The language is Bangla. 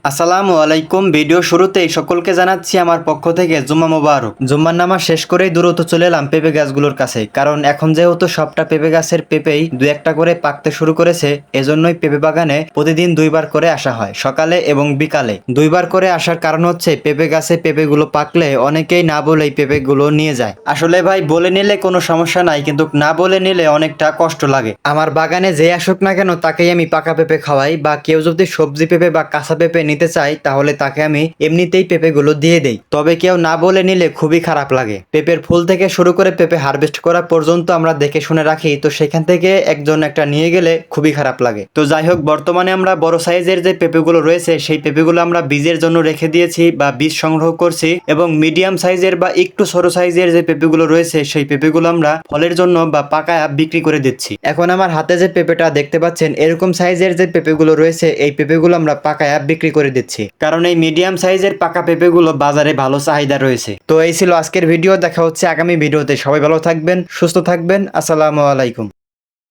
আসসালামু আলাইকুম। ভিডিও শুরুতেই সকলকে জানাচ্ছি আমার পক্ষ থেকে জুম্মা মোবারক। জুম্মার নামাজ শেষ করেই দ্রুত চলে এলাম পেঁপে গাছগুলোর কাছে, কারণ এখন যেহেতু সবটা পেঁপে গাছের পেঁপেই দু একটা করে পাকতে শুরু করেছে, এজন্যই পেঁপে বাগানে প্রতিদিন দুইবার করে আসা হয়, সকালে এবং বিকালে। দুইবার করে আসার কারণ হচ্ছে পেঁপে গাছে পেঁপেগুলো পাকলে অনেকেই না বলেই পেঁপেগুলো নিয়ে যায়। আসলে ভাই বলে নিলে কোনো সমস্যা নাই, কিন্তু না বলে নিলে অনেকটা কষ্ট লাগে। আমার বাগানে যে আসুক না কেন তাকেই আমি পাকা পেঁপে খাওয়াই, বা কেউ যদি সবজি পেঁপে বা কাঁচা পেঁপে নিতে চাই তাহলে তাকে আমি এমনিতেই পেঁপেগুলো দিয়ে দেই। তবে কেউ না বলে নিলে খুবই খারাপ লাগে। পেঁপের ফুল থেকে শুরু করে পেঁপে হারভেস্ট করা পর্যন্ত আমরা দেখে শুনে রাখি, তো সেখান থেকে একজন একটা নিয়ে গেলে খুবই খারাপ লাগে। তো যাই হোক, বর্তমানে আমরা বড় সাইজের যে পেঁপেগুলো রয়েছে সেই পেঁপেগুলো আমরা বীজের জন্য রেখে দিয়েছি বা বীজ সংগ্রহ করছি, এবং মিডিয়াম সাইজের বা একটু ছোট সাইজের যে পেঁপেগুলো রয়েছে সেই পেঁপেগুলো আমরা ফলের জন্য বা পাকায়া বিক্রি করে দিচ্ছি। এখন আমার হাতে যে পেঁপেটা দেখতে পাচ্ছেন, এরকম সাইজের যে পেঁপেগুলো রয়েছে এই পেঁপেগুলো আমরা পাকায়া বিক্রি করে দিচ্ছি, কারণ এই মিডিয়াম সাইজের পাকা পেঁপেগুলো বাজারে ভালো চাহিদা রয়েছে। তো এই ছিল আজকের ভিডিও। দেখা হচ্ছে আগামী ভিডিওতে। সবাই ভালো থাকবেন, সুস্থ থাকবেন। আসসালামু আলাইকুম।